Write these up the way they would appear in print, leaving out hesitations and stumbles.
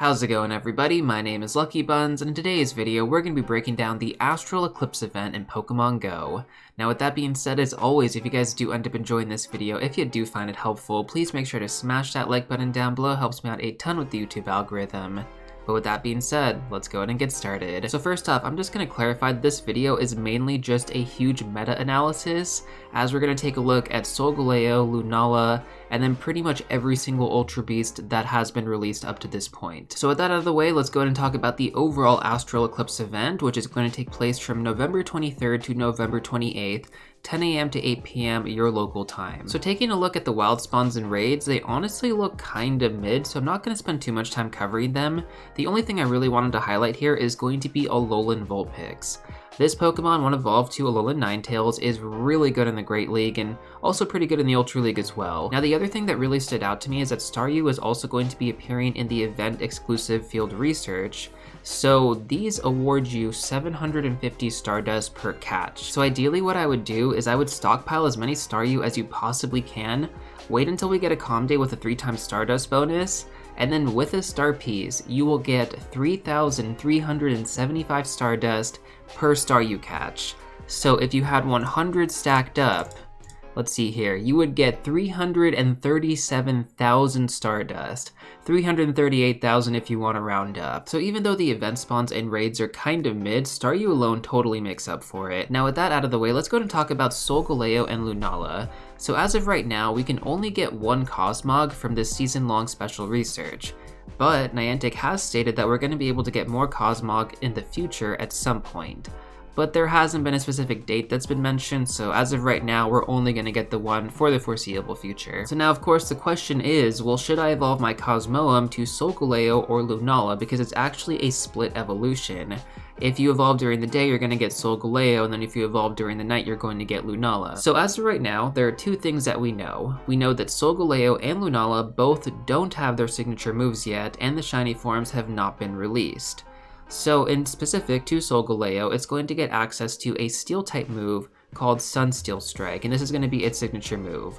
How's it going, everybody? My name is LuckyBunz, and in today's video we're going to be breaking down the Astral Eclipse event in Pokemon Go. Now with that being said, as always, if you guys do end up enjoying this video, if you do find it helpful, please make sure to smash that like button down below. It helps me out a ton with the YouTube algorithm. But with that being said, let's go ahead and get started. So first off, I'm just going to clarify that this video is mainly just a huge meta-analysis, as we're going to take a look at Solgaleo, Lunala, and then pretty much every single Ultra Beast that has been released up to this point. So with that out of the way, let's go ahead and talk about the overall Astral Eclipse event, which is going to take place from November 23rd to November 28th, 10 AM to 8 PM your local time. So taking a look at the wild spawns and raids, they honestly look kinda mid, so I'm not going to spend too much time covering them. The only thing I really wanted to highlight here is going to be Alolan Vulpix. This Pokemon, when evolved to Alolan Ninetales, is really good in the Great League and also pretty good in the Ultra League as well. Now the other thing that really stood out to me is that Staryu is also going to be appearing in the event-exclusive field research. So these award you 750 Stardust per catch. So ideally what I would do is I would stockpile as many Staryu as you possibly can, wait until we get a Calm Day with a 3x Stardust bonus, and then with a Star Piece, you will get 3,375 Stardust per Staryu catch. So if you had 100 stacked up, let's see here, you would get 337,000 Stardust. 338,000 if you want to round up. So even though the event spawns and raids are kind of mid, Staryu alone totally makes up for it. Now with that out of the way, let's go and talk about Solgaleo and Lunala. So as of right now, we can only get one Cosmog from this season-long special research. But Niantic has stated that we're going to be able to get more Cosmog in the future at some point. But there hasn't been a specific date that's been mentioned, so as of right now, we're only going to get the one for the foreseeable future. So now, of course, the question is, well, should I evolve my Cosmoem to Solgaleo or Lunala, because it's actually a split evolution. If you evolve during the day, you're going to get Solgaleo, and then if you evolve during the night, you're going to get Lunala. So as of right now, there are two things that we know. We know that Solgaleo and Lunala both don't have their signature moves yet, and the shiny forms have not been released. So in specific to Solgaleo, it's going to get access to a Steel-type move called Sunsteel Strike, and this is going to be its signature move.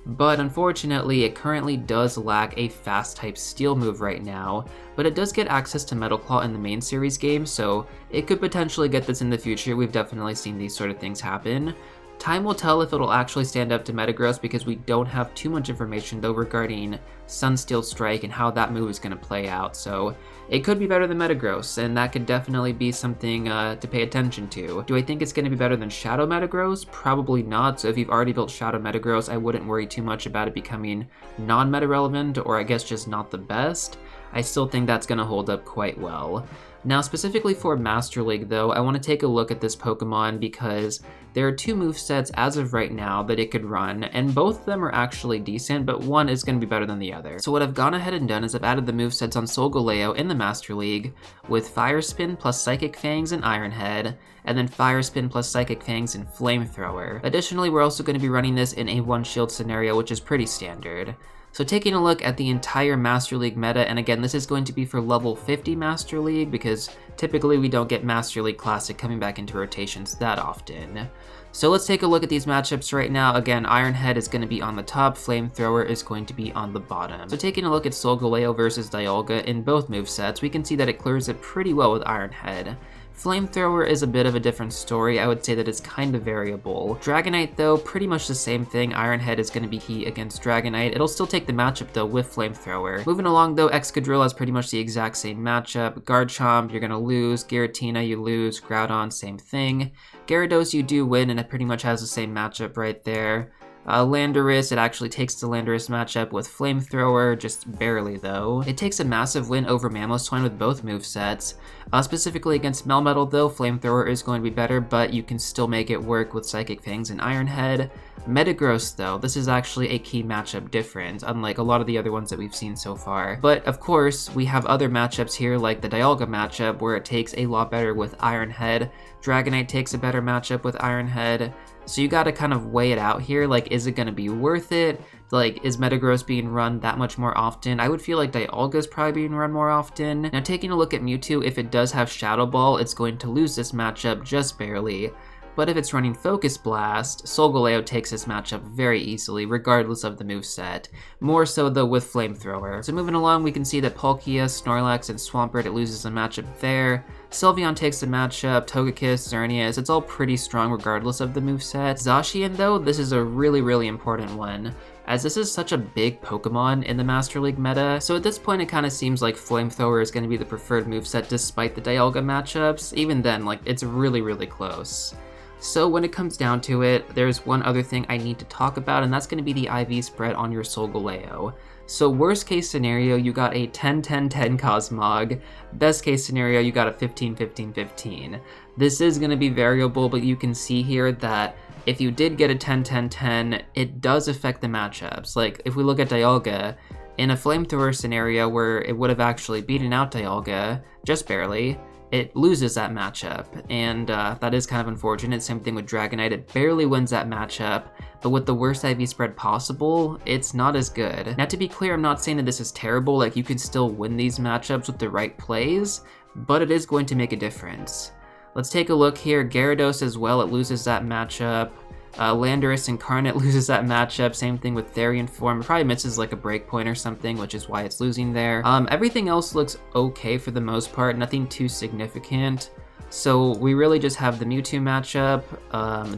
But unfortunately, it currently does lack a Fast-type Steel move right now, but it does get access to Metal Claw in the main series game, so it could potentially get this in the future. We've definitely seen these sort of things happen. Time will tell if it'll actually stand up to Metagross, because we don't have too much information though regarding Sunsteel Strike and how that move is going to play out, so it could be better than Metagross, and that could definitely be something to pay attention to. Do I think it's going to be better than Shadow Metagross? Probably not, so if you've already built Shadow Metagross, I wouldn't worry too much about it becoming non-meta relevant, or I guess just not the best. I still think that's going to hold up quite well. Now specifically for Master League though, I want to take a look at this Pokemon because there are two movesets as of right now that it could run, and both of them are actually decent, but one is going to be better than the other. So what I've gone ahead and done is I've added the movesets on Solgaleo in the Master League with Fire Spin plus Psychic Fangs and Iron Head, and then Fire Spin plus Psychic Fangs and Flamethrower. Additionally, we're also going to be running this in a one shield scenario, which is pretty standard. So taking a look at the entire Master League meta, and again, this is going to be for level 50 Master League, because typically we don't get Master League Classic coming back into rotations that often. So let's take a look at these matchups right now. Again, Iron Head is going to be on the top, Flamethrower is going to be on the bottom. So taking a look at Solgaleo versus Dialga in both movesets, we can see that it clears it pretty well with Iron Head. Flamethrower is a bit of a different story. I would say that it's kind of variable. Dragonite though, pretty much the same thing. Iron Head is going to be heat against Dragonite. It'll still take the matchup though with Flamethrower. Moving along though, Excadrill has pretty much the exact same matchup. Garchomp, you're going to lose. Giratina, you lose. Groudon, same thing. Gyarados, you do win, and it pretty much has the same matchup right there. Landorus, it actually takes the Landorus matchup with Flamethrower, just barely though. It takes a massive win over Mamoswine with both movesets. Specifically against Melmetal though, Flamethrower is going to be better, but you can still make it work with Psychic Fangs and Iron Head. Metagross though, this is actually a key matchup difference, unlike a lot of the other ones that we've seen so far. But of course, we have other matchups here like the Dialga matchup where it takes a lot better with Iron Head. Dragonite takes a better matchup with Iron Head. So you gotta kind of weigh it out here, like is it gonna be worth it? Like, is Metagross being run that much more often? I would feel like Dialga is probably being run more often. Now taking a look at Mewtwo, if it does have Shadow Ball, it's going to lose this matchup just barely. but if it's running Focus Blast, Solgaleo takes this matchup very easily, regardless of the moveset. More so though with Flamethrower. So moving along, we can see that Palkia, Snorlax, and Swampert, it loses a matchup there. Sylveon takes the matchup, Togekiss, Xerneas, it's all pretty strong regardless of the moveset. Zacian though, this is a really important one, as this is such a big Pokemon in the Master League meta, so at this point it kind of seems like Flamethrower is going to be the preferred moveset despite the Dialga matchups. Even then, like, it's really close. So when it comes down to it, there's one other thing I need to talk about, and that's going to be the IV spread on your Solgaleo. So worst case scenario, you got a 10-10-10 Cosmog. Best case scenario, you got a 15-15-15. This is going to be variable, but you can see here that if you did get a 10-10-10, it does affect the matchups. Like, if we look at Dialga, in a Flamethrower scenario where it would have actually beaten out Dialga, just barely, it loses that matchup, and that is kind of unfortunate. Same thing with Dragonite, it barely wins that matchup, but with the worst IV spread possible, it's not as good. Now, to be clear, I'm not saying that this is terrible, like, you could still win these matchups with the right plays, but it is going to make a difference. Let's take a look here. Gyarados as well, it loses that matchup. Landorus Incarnate loses that matchup, same thing with Therian Form. It probably misses like a breakpoint or something, which is why it's losing there. Everything else looks okay for the most part, nothing too significant. So we really just have the Mewtwo matchup,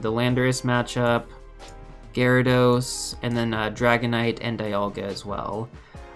the Landorus matchup, Gyarados, and then Dragonite and Dialga as well.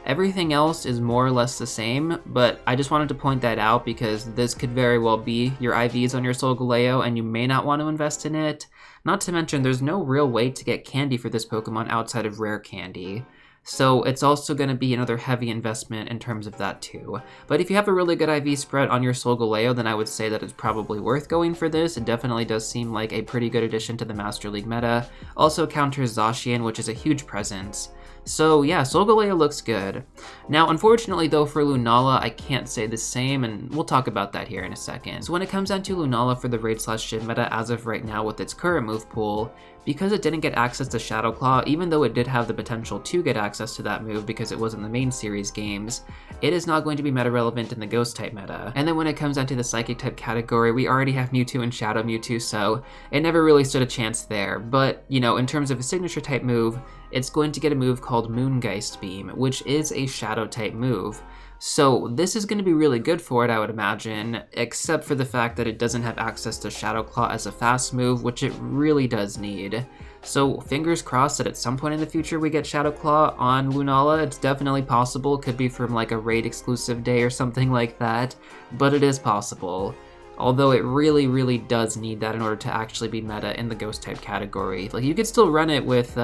Everything else is more or less the same, but I just wanted to point that out because this could very well be your IVs on your Solgaleo and you may not want to invest in it. Not to mention, there's no real way to get candy for this Pokemon outside of rare candy. So it's also going to be another heavy investment in terms of that too. But if you have a really good IV spread on your Solgaleo, then I would say that it's probably worth going for this. It definitely does seem like a pretty good addition to the Master League meta. Also counters Zacian, which is a huge presence. So yeah, Solgaleo looks good. Now, unfortunately though, for Lunala, I can't say the same, and we'll talk about that here in a second. So when it comes down to Lunala for the Raid/Gym meta as of right now with its current move pool, because it didn't get access to Shadow Claw, even though it did have the potential to get access to that move because it was in the main series games, it is not going to be meta relevant in the Ghost type meta. And then when it comes down to the Psychic type category, we already have Mewtwo and Shadow Mewtwo, so it never really stood a chance there. But, you know, in terms of a signature type move, it's going to get a move called Moongeist Beam, which is a Shadow type move. So this is going to be really good for it, I would imagine, except for the fact that it doesn't have access to Shadow Claw as a fast move, which it really does need. So fingers crossed that at some point in the future we get Shadow Claw on Lunala. It's definitely possible, could be from like a raid exclusive day or something like that, but it is possible. Although it really does need that in order to actually be meta in the Ghost type category. Like, you could still run it with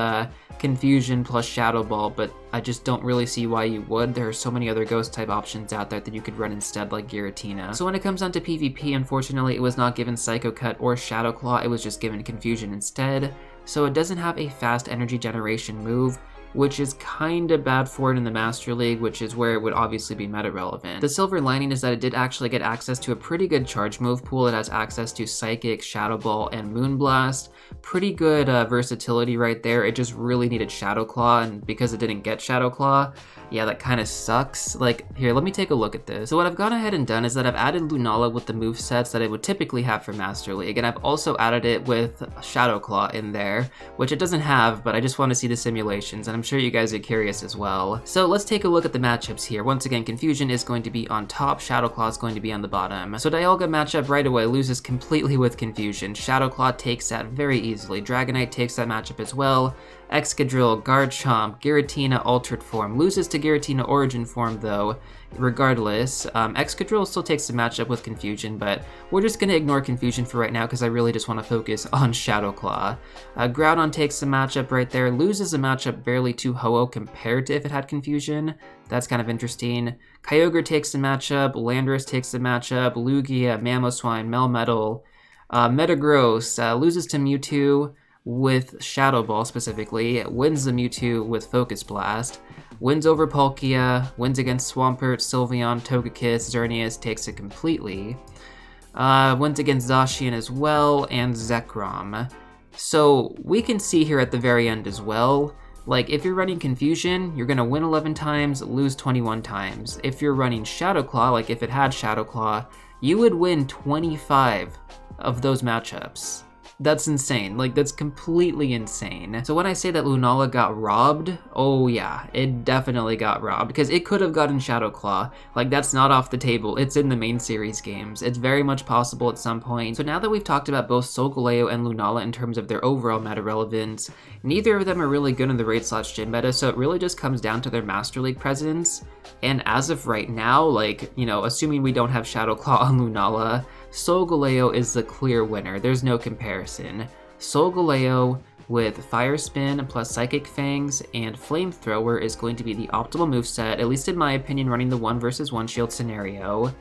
Confusion plus Shadow Ball, but I just don't really see why you would. There are so many other Ghost type options out there that you could run instead, like Giratina. So when it comes down to PvP, unfortunately it was not given Psycho Cut or Shadow Claw, it was just given Confusion instead. So it doesn't have a fast energy generation move, which is kinda bad for it in the Master League, which is where it would obviously be meta relevant. The silver lining is that it did actually get access to a pretty good charge move pool. It has access to Psychic, Shadow Ball, and Moonblast. Pretty good versatility right there. It just really needed Shadow Claw, and because it didn't get Shadow Claw, yeah, that kind of sucks. Like, here, let me take a look at this. So what I've gone ahead and done is that I've added Lunala with the movesets that it would typically have for Master League, and I've also added it with Shadow Claw in there, which it doesn't have, but I just want to see the simulations, and I'm sure you guys are curious as well. So let's take a look at the matchups here. Once again, Confusion is going to be on top, Shadow Claw is going to be on the bottom. So Dialga matchup right away loses completely with Confusion. Shadow Claw takes that very easily. Dragonite takes that matchup as well. Excadrill, Garchomp, Giratina Altered Form. Loses to Giratina Origin Form though, regardless. Excadrill still takes the matchup with Confusion, but we're just going to ignore Confusion for right now because I really just want to focus on Shadow Claw. Groudon takes the matchup right there, loses the matchup barely to Ho-Oh compared to if it had Confusion. That's kind of interesting. Kyogre takes the matchup, Landorus takes the matchup, Lugia, Mamoswine, Melmetal, Metagross loses to Mewtwo with Shadow Ball specifically, wins the Mewtwo with Focus Blast, wins over Palkia, wins against Swampert, Sylveon, Togekiss, Xerneas, takes it completely, wins against Zacian as well, and Zekrom. So we can see here at the very end as well, like, if you're running Confusion, you're going to win 11 times, lose 21 times. If you're running Shadow Claw, like if it had Shadow Claw, you would win 25 of those matchups. That's insane. Like, that's completely insane. So when I say that Lunala got robbed, oh yeah, it definitely got robbed, because it could have gotten Shadow Claw. Like, that's not off the table. It's in the main series games. It's very much possible at some point. So now that we've talked about both Solgaleo and Lunala in terms of their overall meta relevance, neither of them are really good in the raid/gym meta, so it really just comes down to their Master League presence. And as of right now, like, you know, assuming we don't have Shadow Claw on Lunala, Solgaleo is the clear winner. There's no comparison. Solgaleo with Fire Spin plus Psychic Fangs and Flamethrower is going to be the optimal moveset, at least in my opinion, running the 1 versus 1 shield scenario.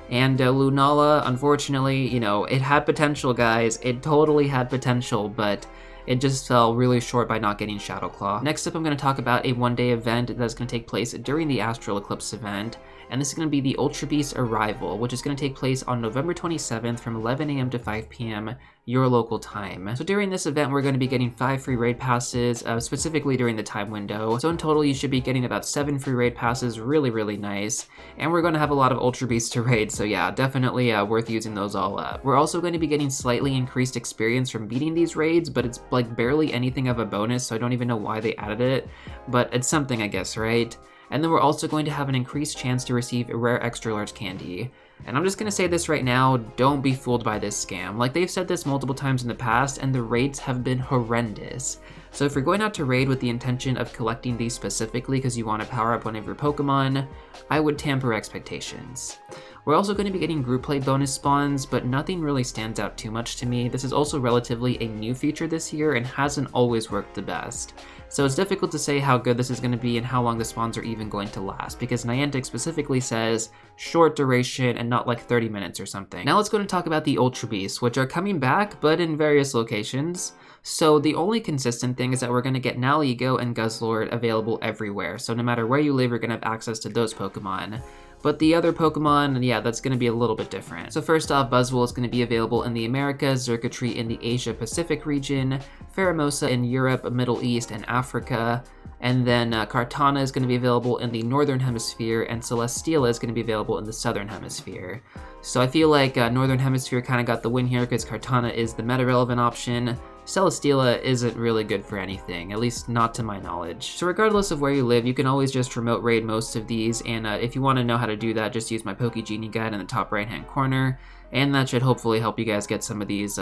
And Lunala, unfortunately, you know, it had potential, guys. It totally had potential, but it just fell really short by not getting Shadow Claw. Next up, I'm going to talk about a one-day event that's going to take place during the Astral Eclipse event, and this is going to be the Ultra Beast Arrival, which is going to take place on November 27th from 11 a.m. to 5 p.m. your local time. So during this event, we're going to be getting 5 free raid passes, specifically during the time window. So in total, you should be getting about 7 free raid passes, really nice. And we're going to have a lot of Ultra Beasts to raid, so yeah, definitely worth using those all up. We're also going to be getting slightly increased experience from beating these raids, but it's like barely anything of a bonus, so I don't even know why they added it, but it's something, I guess, right? And then we're also going to have an increased chance to receive rare extra large candy. And I'm just going to say this right now, don't be fooled by this scam. Like, they've said this multiple times in the past, and the raids have been horrendous. So if you're going out to raid with the intention of collecting these specifically because you want to power up one of your Pokemon, I would temper expectations. We're also going to be getting group play bonus spawns, but nothing really stands out too much to me. This is also relatively a new feature this year and hasn't always worked the best. So it's difficult to say how good this is going to be and how long the spawns are even going to last, because Niantic specifically says short duration and not like 30 minutes or something. Now let's go and talk about the Ultra Beasts, which are coming back, but in various locations. So the only consistent thing is that we're going to get Nalego and Guzzlord available everywhere, so no matter where you live, you're going to have access to those Pokemon. But the other Pokemon, yeah, that's going to be a little bit different. So first off, Buzzwole is going to be available in the Americas, Xurkitree in the Asia-Pacific region, Pheromosa in Europe, Middle East, and Africa, and then Kartana is going to be available in the Northern Hemisphere, and Celesteela is going to be available in the Southern Hemisphere. So I feel like Northern Hemisphere kind of got the win here because Kartana is the meta-relevant option. Celesteela isn't really good for anything, at least not to my knowledge. So regardless of where you live, you can always just remote raid most of these, and if you want to know how to do that, just use my Pokegenie guide in the top right hand corner, and that should hopefully help you guys get some of these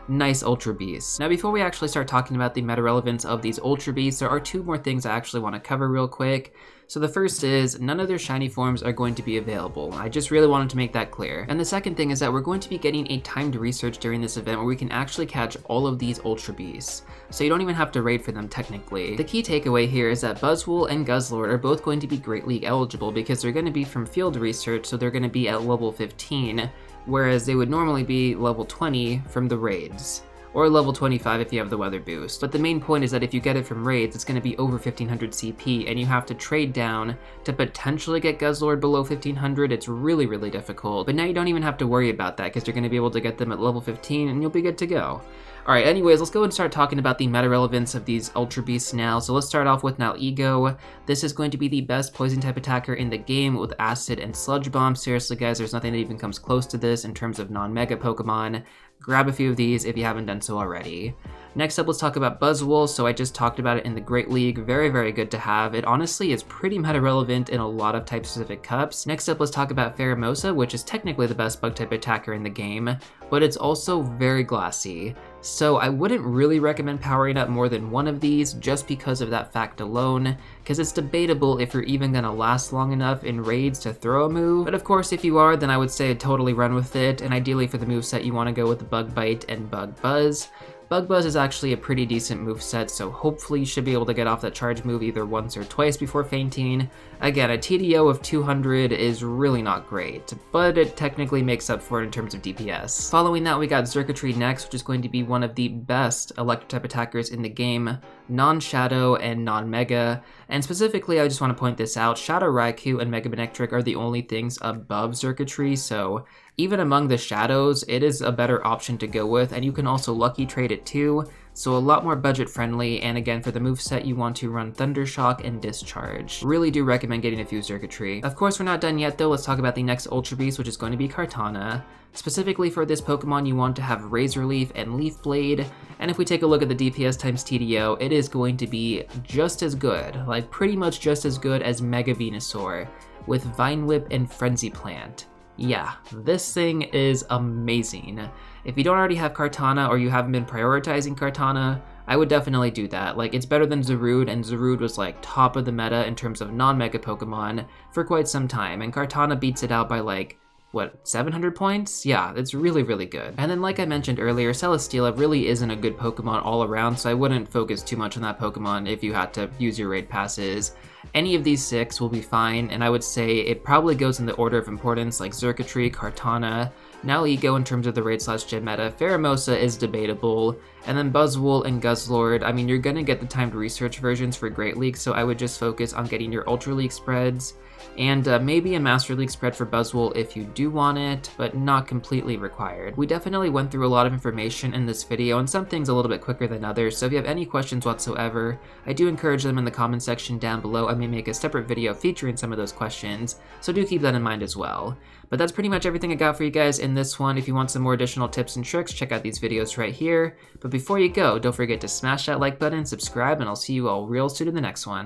nice Ultra Beasts. Now before we actually start talking about the meta relevance of these Ultra Beasts, there are 2 more things I actually want to cover real quick. So the first is, none of their shiny forms are going to be available. I just really wanted to make that clear. And the second thing is that we're going to be getting a timed research during this event where we can actually catch all of these Ultra Beasts. So you don't even have to raid for them technically. The key takeaway here is that Buzzwole and Guzzlord are both going to be Great League eligible because they're going to be from field research, so they're going to be at level 15, whereas they would normally be level 20 from the raids. Or level 25 if you have the weather boost. But the main point is that if you get it from raids, it's going to be over 1500 CP, and you have to trade down to potentially get Guzzlord below 1500. It's really difficult. But now you don't even have to worry about that because you're going to be able to get them at level 15 and you'll be good to go. Alright, anyways, let's go and start talking about the meta relevance of these Ultra Beasts now. So let's start off with Nalego. This is going to be the best poison type attacker in the game with Acid and Sludge Bomb. Seriously guys, there's nothing that even comes close to this in terms of non-mega Pokemon. Grab a few of these if you haven't done so already. Next up, let's talk about Buzzwole. So I just talked about it in the Great League. Very good to have. It honestly is pretty meta relevant in a lot of type-specific cups. Next up, let's talk about Pheromosa, which is technically the best bug-type attacker in the game, but it's also very glassy. So I wouldn't really recommend powering up more than one of these just because of that fact alone, because it's debatable if you're even going to last long enough in raids to throw a move. But of course, if you are, then I would say totally run with it, and ideally for the moveset, you want to go with the Bug Bite and Bug Buzz. Bug Buzz is actually a pretty decent moveset, so hopefully you should be able to get off that charge move either once or twice before fainting. Again, a TDO of 200 is really not great, but it technically makes up for it in terms of DPS. Following that, we got Xurkitree next, which is going to be one of the best electric-type attackers in the game, non-Shadow and non-Mega. And specifically, I just want to point this out, Shadow Raikou and Mega Manectric are the only things above Xurkitree, so even among the Shadows, it is a better option to go with, and you can also Lucky Trade it too. so a lot more budget friendly, and again for the moveset you want to run Thunder Shock and Discharge. Really do recommend getting a few circuitry. Of course we're not done yet though, let's talk about the next Ultra Beast, which is going to be Kartana. Specifically for this Pokemon you want to have Razor Leaf and Leaf Blade, and if we take a look at the DPS times TDO, it is going to be just as good, like pretty much just as good as Mega Venusaur, with Vine Whip and Frenzy Plant. Yeah, this thing is amazing. If you don't already have Kartana or you haven't been prioritizing Kartana, I would definitely do that. Like, it's better than Zarude, and Zarude was like top of the meta in terms of non-mega Pokemon for quite some time, and Kartana beats it out by like, what, 700 points? Yeah, it's really, really good. And then like I mentioned earlier, Celesteela really isn't a good Pokemon all around, so I wouldn't focus too much on that Pokemon if you had to use your raid passes. Any of these 6 will be fine, and I would say it probably goes in the order of importance, like Xurkitree, Kartana, now Ego in terms of the raid/gen meta, Pheromosa is debatable, and then Buzzwole and Guzzlord. I mean, you're gonna get the timed research versions for Great League, so I would just focus on getting your Ultra League spreads, and maybe a Master League spread for Buzzwole if you do want it, but not completely required. We definitely went through a lot of information in this video, and some things a little bit quicker than others, so if you have any questions whatsoever, I do encourage them in the comment section down below. I may make a separate video featuring some of those questions, so do keep that in mind as well. But that's pretty much everything I got for you guys in this one. If you want some more additional tips and tricks, check out these videos right here. But before you go, don't forget to smash that like button, subscribe, and I'll see you all real soon in the next one.